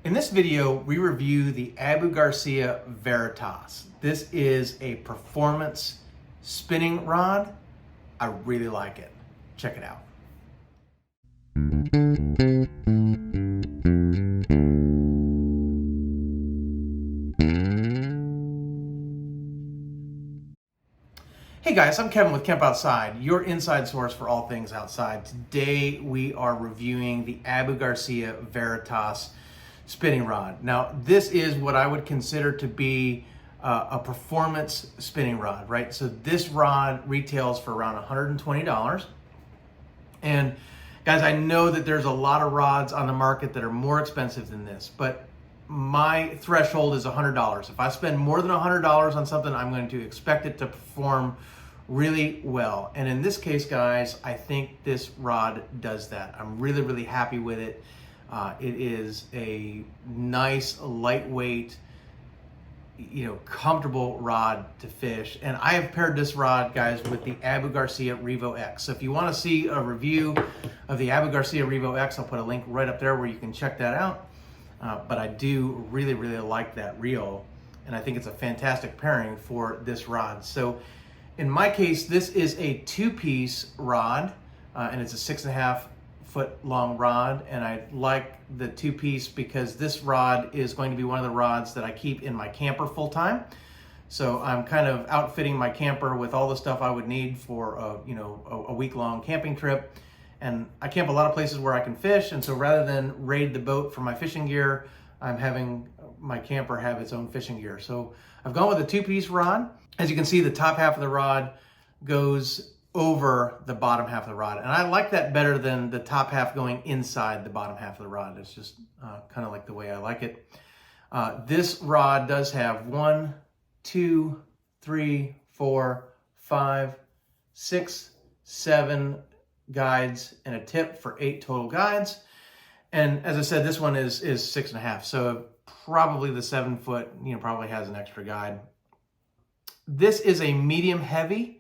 In this video, we review the Garcia Veritas. This is a performance spinning rod. I really like it. Check it out. Hey guys, I'm Kevin with Kemp Outside, your inside source for all things outside. Today we are reviewing the Garcia Veritas spinning rod. Now this is what I would consider to be a performance spinning rod, right? So this rod retails for around $120. And guys, I know that there's a lot of rods on the market that are more expensive than this, but my threshold is $100. If I spend more than $100 on something, I'm going to expect it to perform really well. And in this case, guys, I think this rod does that. I'm really, really happy with it. It is a nice, lightweight, comfortable rod to fish. And I have paired this rod, guys, with the Garcia Revo X. So if you want to see a review of the Garcia Revo X, I'll put a link right up there where you can check that out. But I do really, really like that reel, and I think it's a fantastic pairing for this rod. So in my case, this is a two-piece rod, and it's a 6.5 foot long rod, and I like the two-piece because this rod is going to be one of the rods that I keep in my camper full-time. So I'm kind of outfitting my camper with all the stuff I would need for a week-long camping trip. And I camp a lot of places where I can fish, and so rather than raid the boat for my fishing gear, I'm having my camper have its own fishing gear. So I've gone with a two-piece rod. As you can see, the top half of the rod goes over the bottom half of the rod, and I like that better than the top half going inside the bottom half of the rod. It's just kind of like the way I like it. This rod does have 1, 2, 3, 4, 5, 6, 7 guides and a tip for 8 total guides. And as I said, this one is 6.5, so probably the 7 foot probably has an extra guide. This is a medium heavy,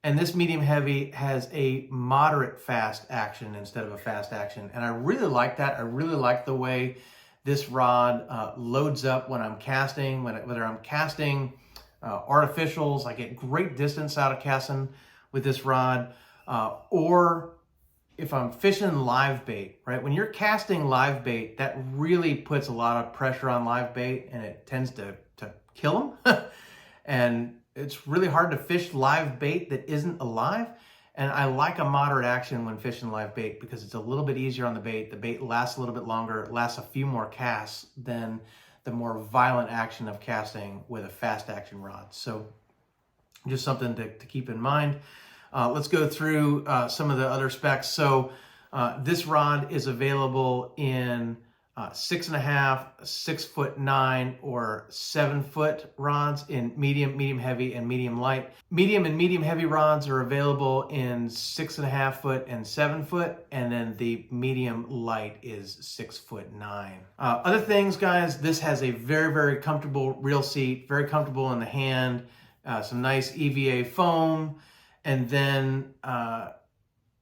and this medium heavy has a moderate fast action instead of a fast action, and I really like that. I really like the way this rod loads up when I'm casting. Whether I'm casting artificials, I get great distance out of casting with this rod, or if I'm fishing live bait, right? When you're casting live bait, that really puts a lot of pressure on live bait, and it tends to kill them. And it's really hard to fish live bait that isn't alive. And I like a moderate action when fishing live bait because it's a little bit easier on the bait. The bait lasts a little bit longer, it lasts a few more casts than the more violent action of casting with a fast action rod. So just something to keep in mind. Let's go through some of the other specs. So this rod is available in 6.5, 6'9", or 7 foot rods in medium, medium heavy, and medium light. Medium and medium heavy rods are available in 6.5 foot and 7 foot, and then the medium light is 6'9". Other things, guys, this has a very, very comfortable reel seat, very comfortable in the hand, some nice EVA foam. And then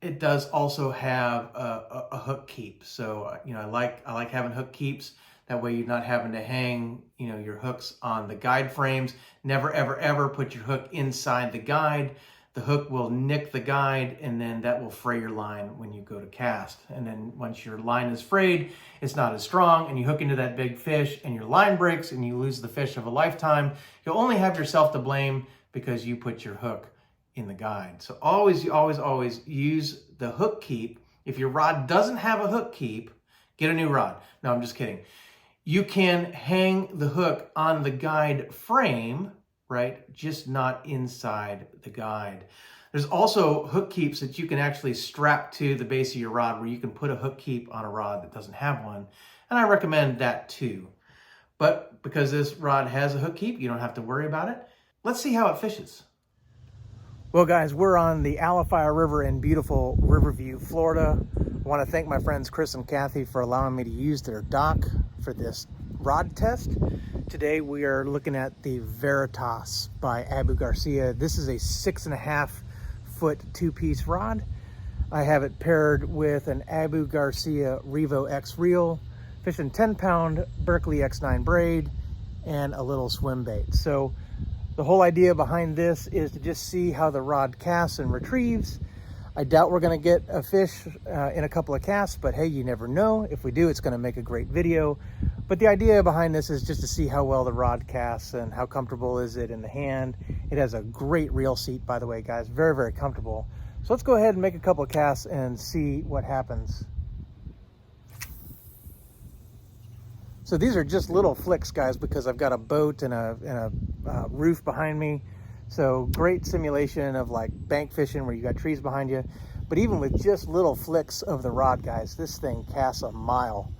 it does also have a hook keep. So I like having hook keeps. That way you're not having to hang your hooks on the guide frames. Never ever ever put your hook inside the guide. The hook will nick the guide, and then that will fray your line when you go to cast. And then once your line is frayed, it's not as strong, and you hook into that big fish, and your line breaks, and you lose the fish of a lifetime. You'll only have yourself to blame because you put your hook in the guide. So always use the hook keep. If your rod doesn't have a hook keep, get a new rod. No, I'm just kidding. You can hang the hook on the guide frame, right? Just not inside the guide. There's also hook keeps that you can actually strap to the base of your rod, where you can put a hook keep on a rod that doesn't have one. And I recommend that too. But because this rod has a hook keep, you don't have to worry about it. Let's see how it fishes. Well, guys, we're on the Alafia River in beautiful Riverview, Florida. I want to thank my friends Chris and Kathy for allowing me to use their dock for this rod test. Today we are looking at the Veritas by Garcia. This is a 6.5 foot two-piece rod. I have it paired with an Garcia Revo X reel, Fishing 10-pound Berkley X9 Braid and a little swim bait. So the whole idea behind this is to just see how the rod casts and retrieves. I doubt we're gonna get a fish in a couple of casts, but hey, you never know. If we do, it's gonna make a great video. But the idea behind this is just to see how well the rod casts and how comfortable is it in the hand. It has a great reel seat, by the way, guys. Very, very comfortable. So let's go ahead and make a couple of casts and see what happens. So these are just little flicks, guys, because I've got a boat and a roof behind me. So great simulation of like bank fishing where you got trees behind you. But even with just little flicks of the rod, guys, this thing casts a mile.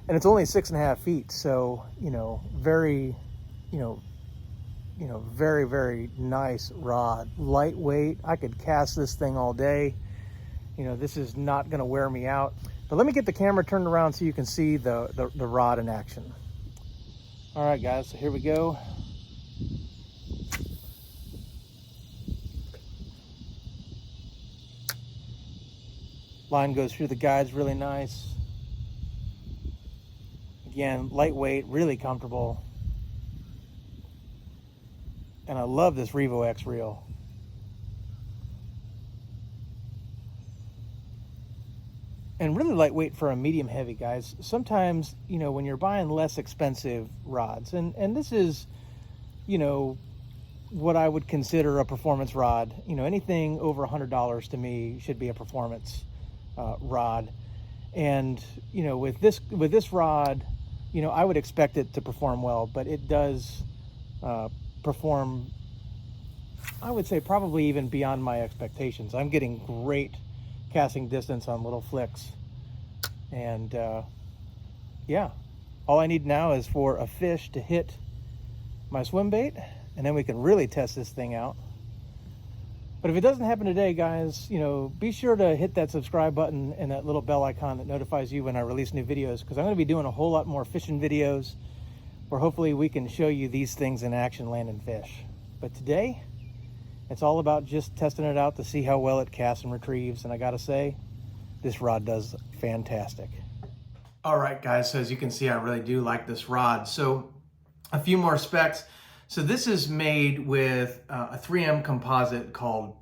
And it's only 6.5 feet. So, very, very, very nice rod. Lightweight. I could cast this thing all day. This is not going to wear me out. But let me get the camera turned around so you can see the rod in action. All right, guys, so here we go. Line goes through the guides really nice. Again, lightweight, really comfortable. And I love this Revo X reel. And really lightweight for a medium heavy, guys. Sometimes, when you're buying less expensive rods, and this is, what I would consider a performance rod. Anything over $100 to me should be a performance rod. And, with this rod, I would expect it to perform well, but it does perform, I would say, probably even beyond my expectations. I'm getting great casting distance on little flicks, and yeah, all I need now is for a fish to hit my swim bait, and then we can really test this thing out. But if it doesn't happen today, guys, be sure to hit that subscribe button and that little bell icon that notifies you when I release new videos, because I'm going to be doing a whole lot more fishing videos where hopefully we can show you these things in action landing fish. But today, it's all about just testing it out to see how well it casts and retrieves. And I gotta say, this rod does fantastic. All right, guys, so as you can see, I really do like this rod. So a few more specs. So this is made with a 3M composite called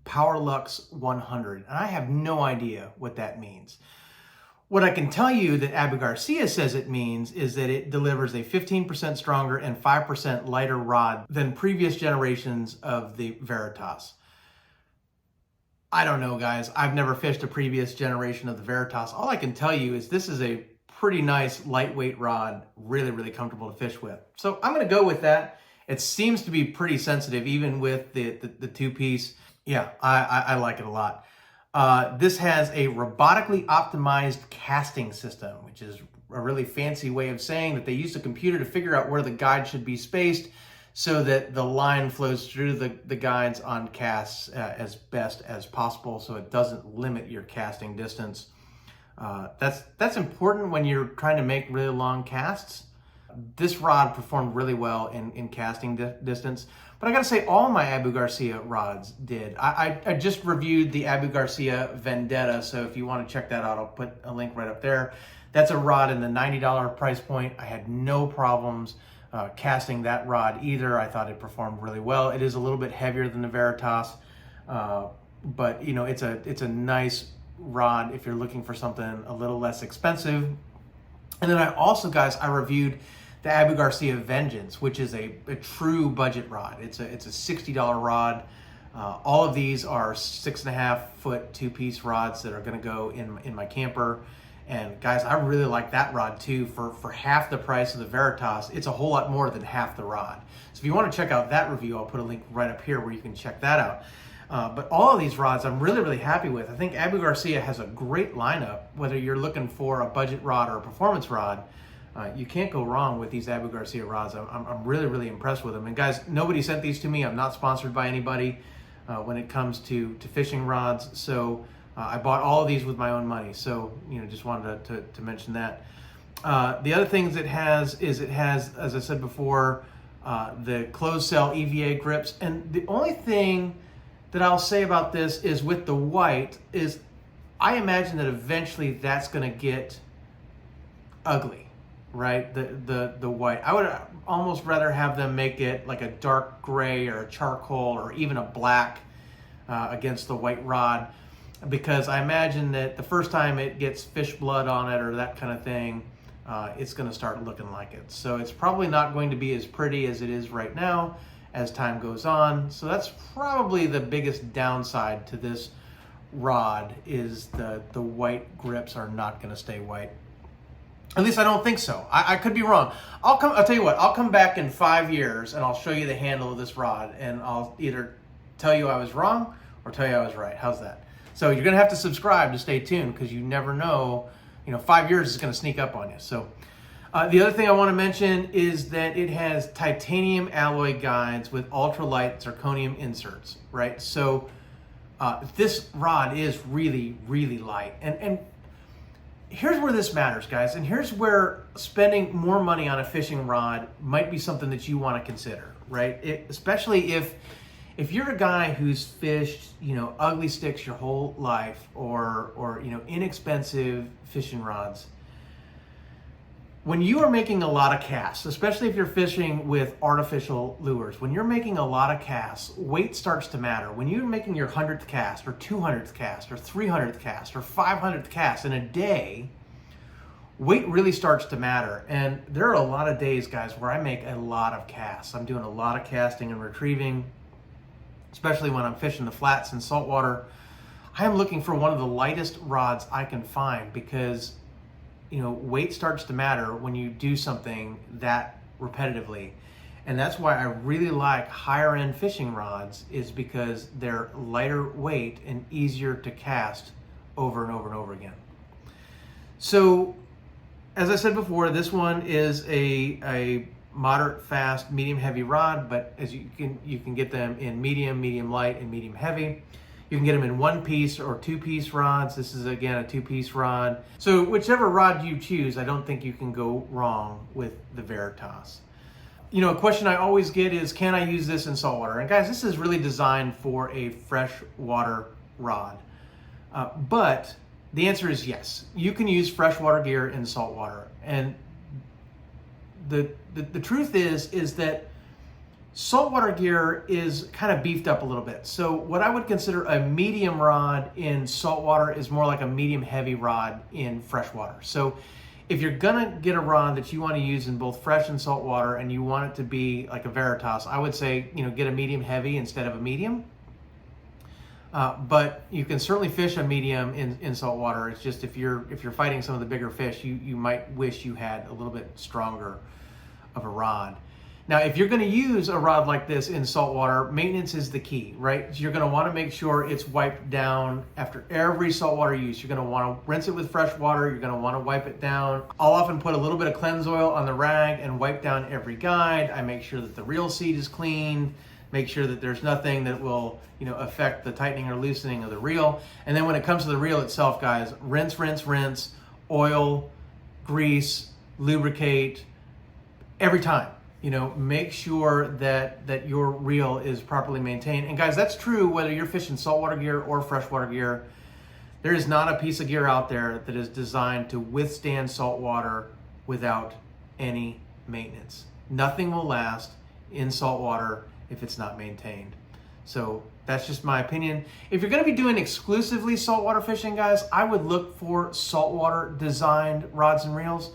PowerLux 100. And I have no idea what that means. What I can tell you that Abu Garcia says it means is that it delivers a 15% stronger and 5% lighter rod than previous generations of the Veritas. I don't know, guys. I've never fished a previous generation of the Veritas. All I can tell you is this is a pretty nice lightweight rod, really, really comfortable to fish with. So I'm going to go with that. It seems to be pretty sensitive, even with the two-piece. Yeah, I like it a lot. This has a robotically optimized casting system, which is a really fancy way of saying that they used a computer to figure out where the guide should be spaced so that the line flows through the guides on casts as best as possible, so it doesn't limit your casting distance. That's important when you're trying to make really long casts. This rod performed really well in casting distance. But I gotta say, all my Abu Garcia rods did. I just reviewed the Abu Garcia Vendetta, so if you want to check that out, I'll put a link right up there. That's a rod in the $90 price point. I had no problems casting that rod either. I thought it performed really well. It is a little bit heavier than the Veritas, but it's a nice rod if you're looking for something a little less expensive. And then I also, guys, I reviewed the Abu Garcia Vengeance, which is a true budget rod. It's a $60 rod. All of these are 6.5 foot two-piece rods that are going to go in my camper. And guys, I really like that rod too. For half the price of the Veritas, it's a whole lot more than half the rod. So if you want to check out that review, I'll put a link right up here where you can check that out. But all of these rods I'm really, really happy with. I think Abu Garcia has a great lineup, whether you're looking for a budget rod or a performance rod. You can't go wrong with these Abu Garcia rods. I'm really, really impressed with them. And guys, nobody sent these to me. I'm not sponsored by anybody when it comes to fishing rods. So I bought all of these with my own money. So, just wanted to mention that. The other things it has, as I said before, the closed cell EVA grips. And the only thing that I'll say about this is with the white is I imagine that eventually that's going to get ugly, right? The white. I would almost rather have them make it like a dark gray or a charcoal or even a black against the white rod, because I imagine that the first time it gets fish blood on it or that kind of thing, it's going to start looking like it. So it's probably not going to be as pretty as it is right now as time goes on. So that's probably the biggest downside to this rod, is the white grips are not going to stay white. At least I don't think so. I could be wrong. I'll tell you what, I'll come back in 5 years and I'll show you the handle of this rod, and I'll either tell you I was wrong or tell you I was right. How's that? So you're going to have to subscribe to stay tuned, because you never know, 5 years is going to sneak up on you. So the other thing I want to mention is that it has titanium alloy guides with ultralight zirconium inserts, right? So this rod is really, really light. And here's where this matters, guys. And here's where spending more money on a fishing rod might be something that you want to consider, right? Especially if you're a guy who's fished, ugly sticks your whole life, or inexpensive fishing rods. When you are making a lot of casts, especially if you're fishing with artificial lures, when you're making a lot of casts, weight starts to matter. When you're making your 100th cast or 200th cast or 300th cast or 500th cast in a day, weight really starts to matter. And there are a lot of days, guys, where I make a lot of casts. I'm doing a lot of casting and retrieving, especially when I'm fishing the flats in saltwater. I am looking for one of the lightest rods I can find, because weight starts to matter when you do something that repetitively. And that's why I really like higher end fishing rods, is because they're lighter weight and easier to cast over and over and over again. So as I said before, this one is a moderate fast, medium heavy rod, but as you can get them in medium, medium light, and medium heavy. You can get them in 1-piece or 2-piece rods. This is, again, a 2-piece rod. So whichever rod you choose, I don't think you can go wrong with the Veritas. A question I always get is, can I use this in saltwater? And guys, this is really designed for a freshwater rod. But the answer is yes. You can use freshwater gear in saltwater. And the truth is that saltwater gear is kind of beefed up a little bit. So what I would consider a medium rod in saltwater is more like a medium heavy rod in freshwater. So if you're gonna get a rod that you want to use in both fresh and saltwater, and you want it to be like a Veritas, I would say, get a medium heavy instead of a medium. But you can certainly fish a medium in saltwater. It's just if you're fighting some of the bigger fish, you might wish you had a little bit stronger of a rod. Now, if you're going to use a rod like this in saltwater, maintenance is the key, right? You're going to want to make sure it's wiped down after every saltwater use. You're going to want to rinse it with fresh water. You're going to want to wipe it down. I'll often put a little bit of cleanse oil on the rag and wipe down every guide. I make sure that the reel seat is clean, make sure that there's nothing that will, affect the tightening or loosening of the reel. And then when it comes to the reel itself, guys, rinse, rinse, rinse, oil, grease, lubricate every time. Make sure that your reel is properly maintained. And guys, that's true whether you're fishing saltwater gear or freshwater gear. There is not a piece of gear out there that is designed to withstand saltwater without any maintenance. Nothing will last in saltwater if it's not maintained. So that's just my opinion. If you're going to be doing exclusively saltwater fishing, guys, I would look for saltwater designed rods and reels.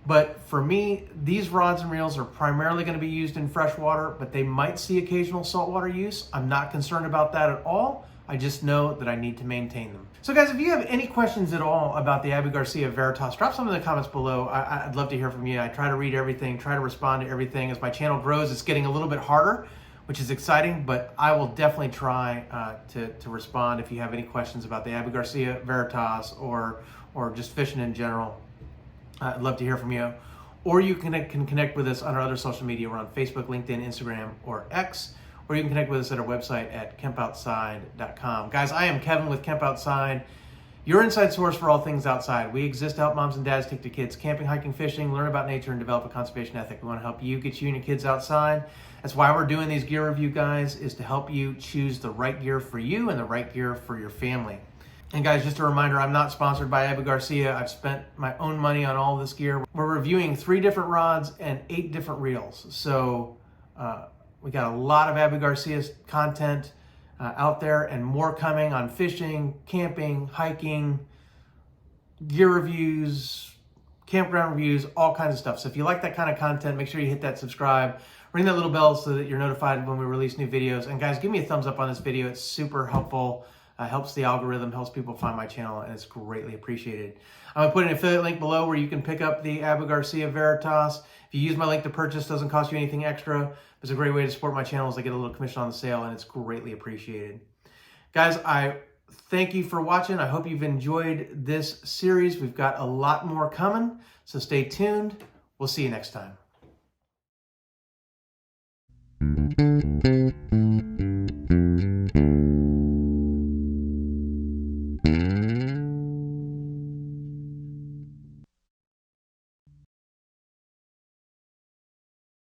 But for me, these rods and reels are primarily going to be used in freshwater, but they might see occasional saltwater use. I'm not concerned about that at all. I just know that I need to maintain them. So guys, if you have any questions at all about the Abu Garcia Veritas, drop some in the comments below. I'd love to hear from you. I try to read everything, try to respond to everything. As my channel grows, it's getting a little bit harder, which is exciting, but I will definitely try to respond if you have any questions about the Abu Garcia Veritas or just fishing in general. I'd love to hear from you. Or you can connect with us on our other social media. We're on Facebook, LinkedIn, Instagram, or X. Or you can connect with us at our website at kempoutside.com. Guys, I am Kevin with Kemp Outside, your inside source for all things outside. We exist to help moms and dads take their kids camping, hiking, fishing, learn about nature, and develop a conservation ethic. We want to help you get you and your kids outside. That's why we're doing these gear review, guys, is to help you choose the right gear for you and the right gear for your family. And guys, just a reminder, I'm not sponsored by Abu Garcia. I've spent my own money on all this gear. We're reviewing 3 different rods and 8 different reels. So we got a lot of Abu Garcia's content out there, and more coming on fishing, camping, hiking, gear reviews, campground reviews, all kinds of stuff. So if you like that kind of content, make sure you hit that subscribe, ring that little bell so that you're notified when we release new videos. And guys, give me a thumbs up on this video. It's super helpful. Helps the algorithm, helps people find my channel, and it's greatly appreciated. I'm going to put an affiliate link below where you can pick up the Abu Garcia Veritas. If you use my link to purchase, it doesn't cost you anything extra. It's a great way to support my channel as I get a little commission on the sale, and it's greatly appreciated. Guys, I thank you for watching. I hope you've enjoyed this series. We've got a lot more coming, so stay tuned. We'll see you next time.